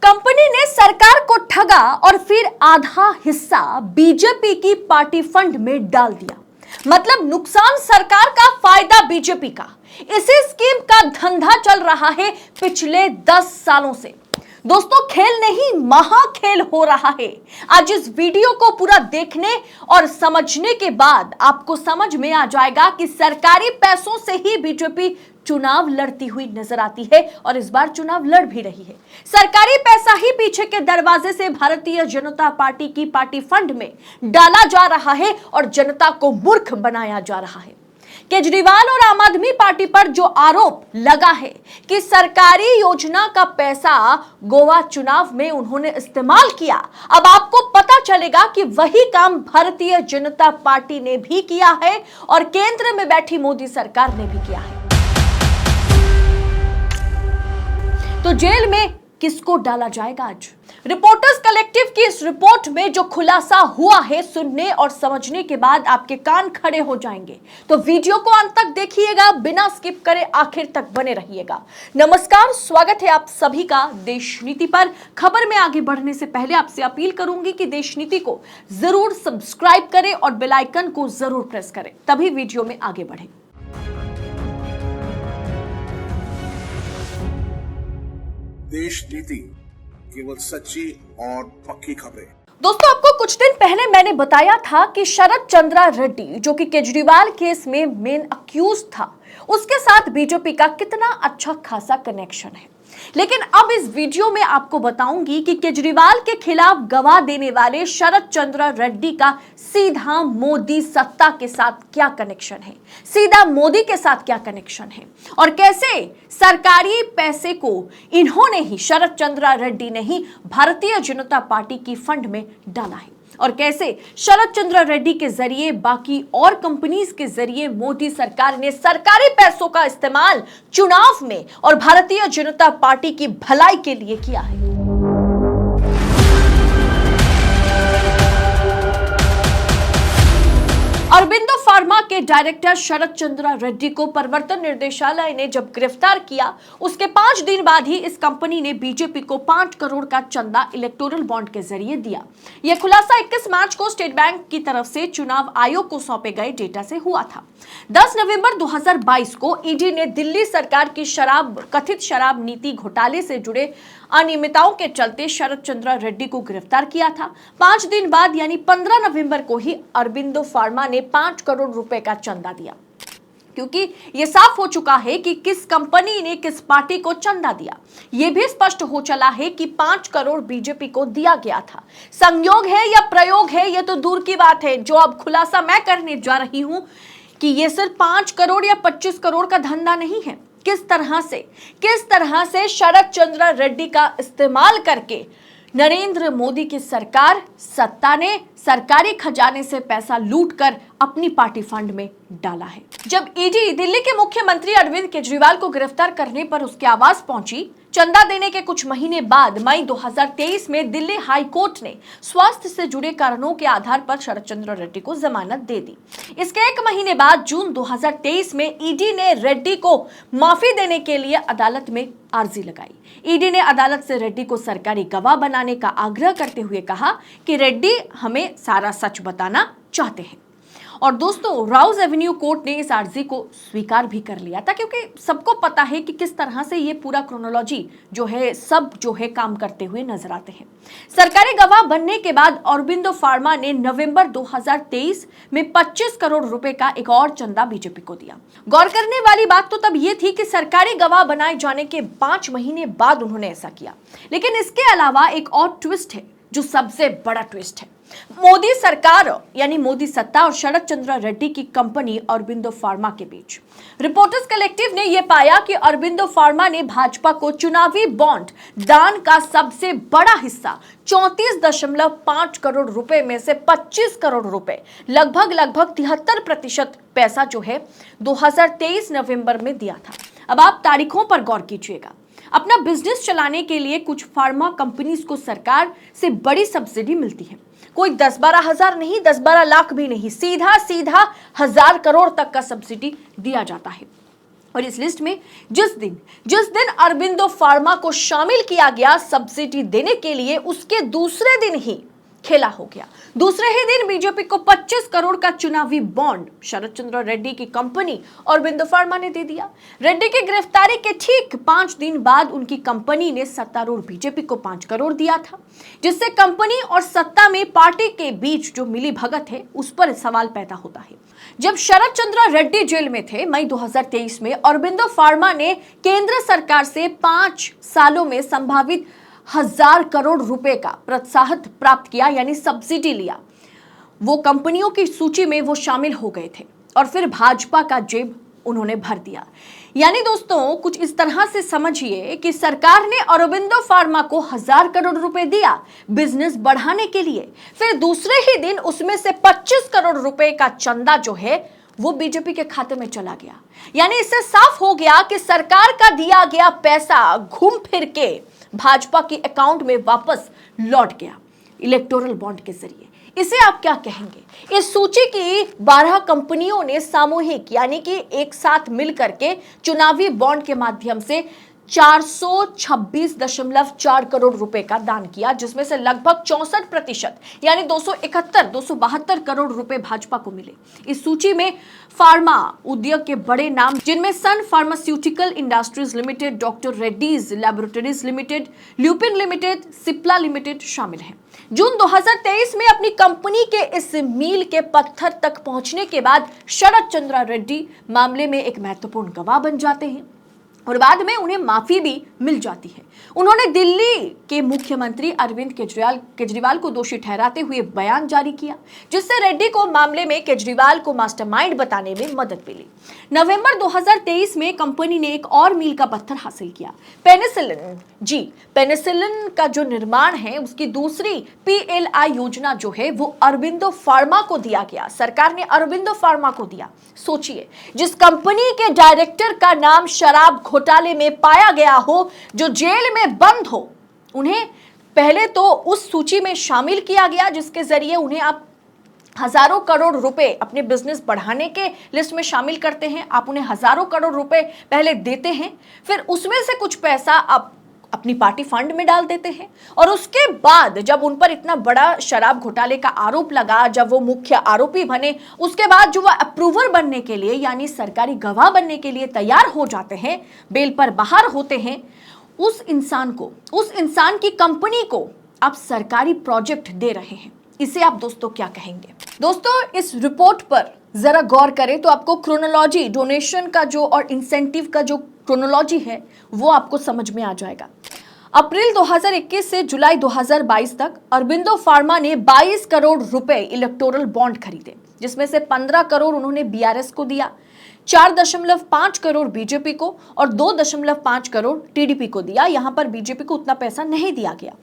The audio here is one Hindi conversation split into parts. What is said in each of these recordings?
कंपनी ने सरकार को ठगा और फिर आधा हिस्सा बीजेपी की पार्टी फंड में डाल दिया। मतलब नुकसान सरकार का, फायदा बीजेपी का। इसी स्कीम का धंधा चल रहा है पिछले 10 सालों से। दोस्तों, खेल नहीं महाखेल हो रहा है। आज इस वीडियो को पूरा देखने और समझने के बाद आपको समझ में आ जाएगा कि सरकारी पैसों से ही बीजेपी चुनाव लड़ती हुई नजर आती है और इस बार चुनाव लड़ भी रही है। सरकारी पैसा ही पीछे के दरवाजे से भारतीय जनता पार्टी की पार्टी फंड में डाला जा रहा है और जनता को मूर्ख बनाया जा रहा है। केजरीवाल और आम आदमी पार्टी पर जो आरोप लगा है कि सरकारी योजना का पैसा गोवा चुनाव में उन्होंने इस्तेमाल किया, अब आपको पता चलेगा कि वही काम भारतीय जनता पार्टी ने भी किया है और केंद्र में बैठी मोदी सरकार ने भी किया है। तो जेल में किसको डाला जाएगा आज? रिपोर्टर्स कलेक्टिव की इस रिपोर्ट में जो खुलासा हुआ है, सुनने और समझने के बाद आपके कान खड़े हो जाएंगे। तो वीडियो को अंत तक देखिएगा, बिना स्किप करे आखिर तक बने रहिएगा। नमस्कार, स्वागत है आप सभी का देश नीति पर। खबर में आगे बढ़ने से पहले आपसे अपील करूंगी कि देश नीति को जरूर सब्सक्राइब करें और बेल आइकन को जरूर प्रेस करें, तभी वीडियो में आगे बढ़े। देश नीति, केवल सच्ची और पक्की खबरें। दोस्तों, आपको कुछ दिन पहले मैंने बताया था कि शरद चंद्रा रेड्डी, जो कि केजरीवाल केस में मेन अक्यूज था, उसके साथ बीजेपी का कितना अच्छा खासा कनेक्शन है। लेकिन अब इस वीडियो में आपको बताऊंगी कि केजरीवाल के खिलाफ गवाह देने वाले शरद चंद्रा रेड्डी का सीधा मोदी सत्ता के साथ क्या कनेक्शन है, सीधा मोदी के साथ क्या कनेक्शन है और कैसे सरकारी पैसे को इन्होंने ही, शरद चंद्रा रेड्डी ने ही भारतीय जनता पार्टी की फंड में डाला है और कैसे शरद चंद्रा रेड्डी के जरिए, बाकी और कंपनीज के जरिए मोदी सरकार ने सरकारी पैसों का इस्तेमाल चुनाव में और भारतीय जनता पार्टी की भलाई के लिए किया है। अरबिंदो फार्मा के डायरेक्टर शरद चंद्रा रेड्डी को प्रवर्तन निर्देशालय ने जब गिरफ्तार किया, उसके 5 दिन बाद ही इस कंपनी ने बीजेपी को 5 करोड़ का चंदा इलेक्टोरल बॉन्ड के जरिए दिया। यह खुलासा 21 मार्च को स्टेट बैंक की तरफ से चुनाव आयोग को सौंपे गए डेटा से हुआ था। 10 नवंबर 2022 को ईडी ने दिल्ली सरकार की कथित शराब नीति घोटाले से जुड़े अनियमितताओं के चलते शरद चंद्रा रेड्डी को गिरफ्तार किया था। 5 दिन बाद यानी 15 नवंबर को ही अरबिंदो फार्मा ने 5 करोड़ रुपए का चंदा दिया, क्योंकि यह साफ हो चुका है कि किस कंपनी ने किस पार्टी को चंदा दिया। यह भी स्पष्ट हो चला है कि 5 करोड़ बीजेपी को दिया गया था। संयोग है या प्रयोग है, यह तो दूर की बात है। जो अब खुलासा मैं करने जा रही हूं कि यह सिर्फ 5 करोड़ या 25 करोड़ का धंधा नहीं है। किस तरह से शरद चंद्रा रेड्डी का इस्तेमाल करके नरेंद्र मोदी की सरकार, सत्ता ने सरकारी खजाने से पैसा लूटकर अपनी पार्टी फंड में डाला है। जब ईडी दिल्ली के मुख्यमंत्री अरविंद केजरीवाल को गिरफ्तार करने पर उसके आवास पहुंची, चंदा देने के कुछ महीने बाद मई 2023 में दिल्ली हाई कोर्ट ने स्वास्थ्य से जुड़े कारणों के आधार पर शरद चंद्रा रेड्डी को जमानत दे दी। इसके 1 महीने बाद जून 2023 में ईडी ने रेड्डी को माफी देने के लिए अदालत में अर्जी लगाई। ईडी ने अदालत से रेड्डी को सरकारी गवाह बनाने का आग्रह करते हुए कहा कि रेड्डी हमें सारा सच बताना चाहते हैं। और दोस्तों, राउज एवेन्यू कोर्ट ने इस अर्जी को स्वीकार भी कर लिया था, क्योंकि सबको पता है कि किस तरह से ये पूरा क्रोनोलॉजी जो है काम करते हुए नजर आते हैं। सरकारी गवाह बनने के बाद अरबिंदो फार्मा ने नवंबर 2023 में 25 करोड़ रुपए का एक और चंदा बीजेपी को दिया। गौर करने वाली बात तो तब ये थी कि सरकारी गवाह बनाए जाने के 5 महीने बाद उन्होंने ऐसा किया। लेकिन इसके अलावा एक और ट्विस्ट है, जो सबसे बड़ा ट्विस्ट है। मोदी सरकार यानी मोदी सत्ता और शरद चंद्रा रेड्डी की कंपनी अरबिंदो फार्मा के बीच रिपोर्टर्स कलेक्टिव ने यह पाया कि अरबिंदो फार्मा ने भाजपा को चुनावी बॉन्ड दान का सबसे बड़ा हिस्सा 34.5 करोड़ रुपए में से 25 करोड़ रुपए, लगभग 73% पैसा जो है 2023 नवंबर में दिया था। अब आप तारीखों पर गौर कीजिएगा। अपना बिजनेस चलाने के लिए कुछ फार्मा कंपनीज को सरकार से बड़ी सब्सिडी मिलती है। कोई 10-12 हजार नहीं, 10-12 लाख भी नहीं, सीधा 1000 करोड़ तक का सब्सिडी दिया जाता है। और इस लिस्ट में जिस दिन अरबिंदो फार्मा को शामिल किया गया सब्सिडी देने के लिए, उसके दूसरे दिन ही खेला हो गया। दूसरे ही दिन बीजेपी को 25 करोड़ का चुनावी बॉन्ड शरद चंद्र रेड्डी की कंपनी अरबिंदो फार्मा ने दे दिया। रेड्डी की गिरफ्तारी के ठीक 5 दिन बाद उनकी कंपनी ने सत्तारूढ़ बीजेपी को 5 करोड़ दिया था, जिससे कंपनी और सत्ता में पार्टी के बीच जो मिली भगत है उस पर सवाल पैदा होता है। जब शरद चंद्र रेड्डी जेल में थे मई 2023 में अरबिंदो फार्मा ने केंद्र सरकार से 5 सालों में संभावित 1000 करोड़ रुपए का प्रोत्साहन प्राप्त किया, यानी सब्सिडी लिया। वो कंपनियों की सूची में वो शामिल हो गए थे और फिर भाजपा का जेब उन्होंने भर दिया। यानी दोस्तों कुछ इस तरह से समझिए कि सरकार ने अरबिंदो फार्मा को 1000 करोड़ रुपए दिया बिजनेस बढ़ाने के लिए, फिर दूसरे ही दिन उसमें से 25 करोड़ रुपए का चंदा जो है वो बीजेपी के खाते में चला गया। यानी इससे साफ हो गया कि सरकार का दिया गया पैसा घूम फिर के भाजपा के अकाउंट में वापस लौट गया इलेक्टोरल बॉन्ड के जरिए। इसे आप क्या कहेंगे? इस सूची की 12 कंपनियों ने सामूहिक यानी कि एक साथ मिलकर के चुनावी बॉन्ड के माध्यम से 426.4 करोड़ रुपए का दान किया, जिसमें से लगभग 64% यानी 272 करोड़ रुपए भाजपा को मिले। इस सूची में फार्मा उद्योग के बड़े नाम जिनमें Sun Pharmaceutical Industries Limited, Doctor Reddy's Laboratories Limited, Lupin Limited, Cipla Limited शामिल हैं। जून 2023 में अपनी कंपनी के इस मील के पत्थर तक पहुंचने के बाद शरद चंद्र रेड्डी मामले में एक महत्वपूर्ण गवाह बन जाते हैं और बाद में उन्हें माफी भी मिल जाती है। उन्होंने दिल्ली के मुख्यमंत्री अरविंद केजरीवाल को दोषी ठहराते हुए बयान जारी किया, जिससे रेड्डी को मामले में केजरीवाल को मास्टरमाइंड बताने में मदद मिली। नवंबर 2023 में कंपनी ने एक और मील का पत्थर हासिल किया, पेनिसिलिन का जो निर्माण है उसकी दूसरी PLI योजना जो है वो अरबिंदो फार्मा को दिया गया। सरकार ने अरबिंदो फार्मा को दिया। सोचिए, जिस कंपनी के डायरेक्टर का नाम शराब घोटाले में पाया गया हो, जो जेल में बंद हो, उन्हें पहले तो उस सूची में शामिल किया गया जिसके जरिए उन्हें आप हजारों करोड़ रुपए अपने बिजनेस बढ़ाने के लिस्ट में शामिल करते हैं। आप उन्हें हजारों करोड़ रुपए पहले देते हैं, फिर उसमें से कुछ पैसा आप अपनी पार्टी फंड में डाल देते हैं और उसके बाद जब उन पर इतना बड़ा शराब घोटाले का आरोप लगा, जब वो मुख्य आरोपी बने, उसके बाद जो वो अप्रूवर बनने के लिए यानी सरकारी गवाह बनने के लिए तैयार हो जाते हैं, बेल पर बाहर होते हैं, उस इंसान की कंपनी को आप सरकारी प्रोजेक्ट दे रहे हैं। इसे आप दोस्तों क्या कहेंगे? दोस्तों इस रिपोर्ट पर जरा गौर करें तो आपको क्रोनोलॉजी डोनेशन का जो और इंसेंटिव का जो क्रोनोलॉजी है वो आपको समझ में आ जाएगा। अप्रैल 2021 से जुलाई 2022 तक अरबिंदो फार्मा ने 22 करोड़ रुपए इलेक्टोरल बॉन्ड खरीदे, जिसमें से 15 करोड़ उन्होंने BRS को दिया, 4.5 करोड़ बीजेपी को और 2.5 करोड़ TDP को दिया। यहां पर बीजेपी को उतना पैसा नहीं दिया गया।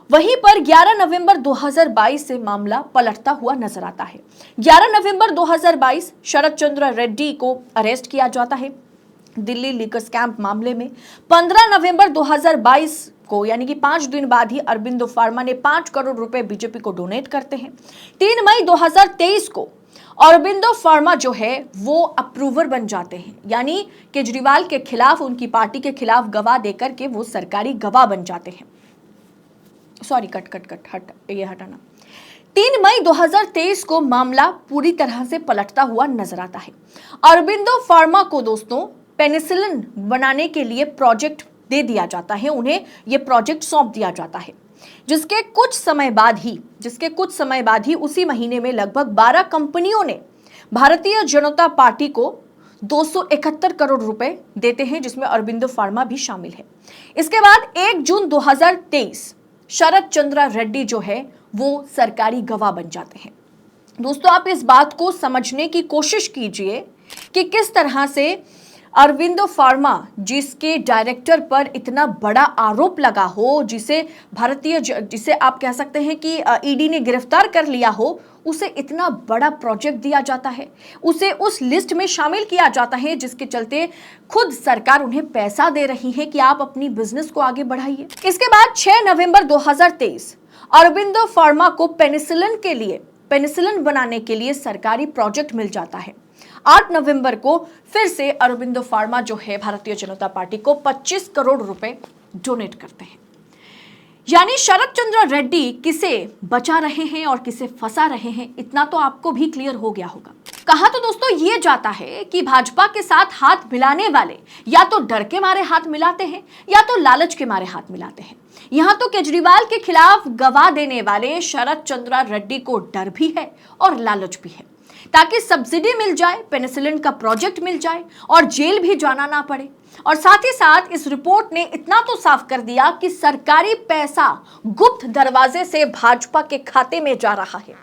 वहीं पर 11 नवंबर 2022 से मामला पलटता हुआ नजर आता है। 11 नवंबर 2022 शरद चंद्र रेड्डी को अरेस्ट किया जाता है दिल्ली लीकर स्कैम मामले में। 15 नवंबर 2022 को यानी कि 5 दिन बाद ही अरबिंदो फार्मा ने 5 करोड़ रुपए बीजेपी को डोनेट करते हैं। 3 मई 2023 को अरबिंदो फार्मा जो है वो अप्रूवर बन जाते हैं, यानी केजरीवाल के खिलाफ, उनकी पार्टी के खिलाफ गवाह देकर के वो सरकारी गवाह बन जाते हैं। सॉरी, ये हटाना। 3 मई 2023 को मामला पूरी तरह से पलटता हुआ नजर आता है। अरबिंदो फार्मा को दोस्तों पेनिसिलिन बनाने के लिए प्रोजेक्ट दे दिया जाता है, उन्हें यह प्रोजेक्ट सौंप दिया जाता है, जिसके कुछ समय बाद ही उसी महीने में लगभग 12 कंपनियों ने भारतीय जनता पार्टी को 271 करोड़ रुपए देते हैं, जिसमें अरबिंदो फार्मा भी शामिल है। इसके बाद 1 जून 2023 शरद चंद्र रेड्डी जो है वो सरकारी गवाह बन जाते हैं। दोस्तों आप इस बात को समझने की कोशिश कीजिए कि किस तरह से अरबिंदो फार्मा, जिसके डायरेक्टर पर इतना बड़ा आरोप लगा हो, जिसे आप कह सकते हैं कि ईडी ने गिरफ्तार कर लिया हो, उसे इतना बड़ा प्रोजेक्ट दिया जाता है, उसे उस लिस्ट में शामिल किया जाता है, जिसके चलते खुद सरकार उन्हें पैसा दे रही है कि आप अपनी बिजनेस को आगे बढ़ाइए। इसके बाद 6 नवंबर 2023 अरबिंदो फार्मा को पेनिसिलिन बनाने के लिए सरकारी प्रोजेक्ट मिल जाता है। 8 नवंबर को फिर से अरबिंदो फार्मा जो है भारतीय जनता पार्टी को 25 करोड़ रुपए डोनेट करते हैं। यानी शरद चंद्र रेड्डी किसे बचा रहे हैं और किसे फंसा रहे हैं, इतना तो आपको भी क्लियर हो गया होगा। कहा तो दोस्तों ये जाता है कि भाजपा के साथ हाथ मिलाने वाले या तो डर के मारे हाथ मिलाते हैं या तो लालच के मारे हाथ मिलाते हैं। यहां तो केजरीवाल के खिलाफ गवाह देने वाले शरद चंद्र रेड्डी को डर भी है और लालच भी है, ताकि सब्सिडी मिल जाए, पेनिसिलिन का प्रोजेक्ट मिल जाए और जेल भी जाना ना पड़े। और साथ ही साथ इस रिपोर्ट ने इतना तो साफ कर दिया कि सरकारी पैसा गुप्त दरवाजे से भाजपा के खाते में जा रहा है।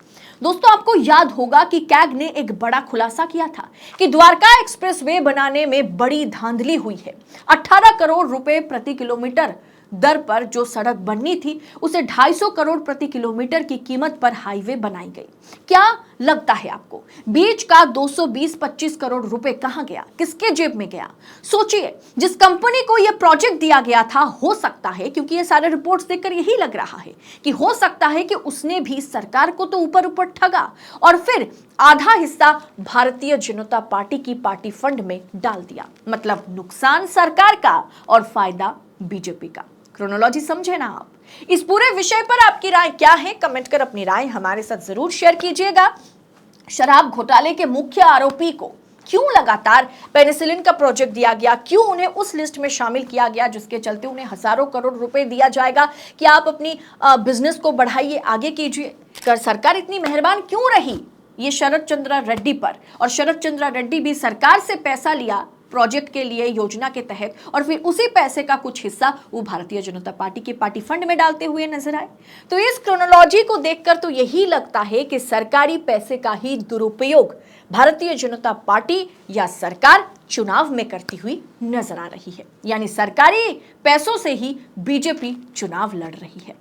दोस्तों, आपको याद होगा कि कैग ने एक बड़ा खुलासा किया था कि द्वारका एक्सप्रेसवे बनाने में बड़ी धांधली हुई है। 18 करोड़ रुपए प्रति किलोमीटर दर पर जो सड़क बननी थी, उसे 250 करोड़ प्रति किलोमीटर की कीमत पर हाईवे बनाई गई। क्या लगता है आपको बीच का 220-25 करोड़ रुपए कहां गया, किसके जेब में गया? सोचिए, जिस कंपनी को यह प्रोजेक्ट दिया गया था, हो सकता है, क्योंकि ये सारे रिपोर्ट्स देखकर यही लग रहा है कि हो सकता है कि उसने भी सरकार को तो ऊपर ऊपर ठगा और फिर आधा हिस्सा भारतीय जनता पार्टी की पार्टी फंड में डाल दिया। मतलब नुकसान सरकार का और फायदा बीजेपी का। क्रोनोलॉजी समझे ना आप? इस पूरे विषय पर आपकी राय क्या है? कमेंट कर अपनी राय हमारे साथ जरूर शेयर कीजिएगा। शराब घोटाले के मुख्य आरोपी को क्यों लगातार पेनिसिलिन का प्रोजेक्ट दिया गया? क्यों उन्हें उस लिस्ट में शामिल किया गया जिसके चलते उन्हें हजारों करोड़ रुपए दिया जाएगा कि आप अपनी बिजनेस को बढ़ाइए, आगे कीजिए? कर सरकार इतनी मेहरबान क्यों रही ये शरद चंद्र रेड्डी पर? और शरद चंद्र रेड्डी भी सरकार से पैसा लिया प्रोजेक्ट के लिए, योजना के तहत, और फिर उसी पैसे का कुछ हिस्सा वो भारतीय जनता पार्टी के पार्टी फंड में डालते हुए नजर आए। तो इस क्रोनोलॉजी को देखकर तो यही लगता है कि सरकारी पैसे का ही दुरुपयोग भारतीय जनता पार्टी या सरकार चुनाव में करती हुई नजर आ रही है। यानी सरकारी पैसों से ही बीजेपी चुनाव लड़ रही है।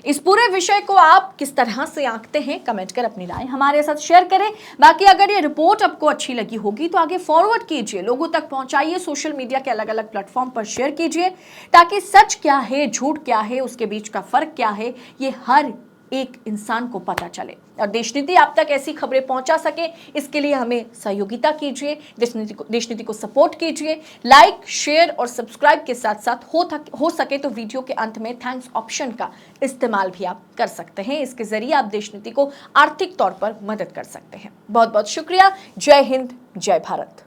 इस पूरे विषय को आप किस तरह से आंकते हैं? कमेंट कर अपनी राय हमारे साथ शेयर करें। बाकी अगर ये रिपोर्ट आपको अच्छी लगी होगी तो आगे फॉरवर्ड कीजिए, लोगों तक पहुंचाइए, सोशल मीडिया के अलग अलग प्लेटफॉर्म पर शेयर कीजिए, ताकि सच क्या है, झूठ क्या है, उसके बीच का फर्क क्या है, ये हर एक इंसान को पता चले और देशनीति आप तक ऐसी खबरें पहुंचा सके। इसके लिए हमें सहयोगिता कीजिए, देशनीति को सपोर्ट कीजिए। लाइक, शेयर और सब्सक्राइब के साथ साथ हो सके तो वीडियो के अंत में थैंक्स ऑप्शन का इस्तेमाल भी आप कर सकते हैं। इसके जरिए आप देशनीति को आर्थिक तौर पर मदद कर सकते हैं। बहुत बहुत शुक्रिया। जय हिंद, जय भारत।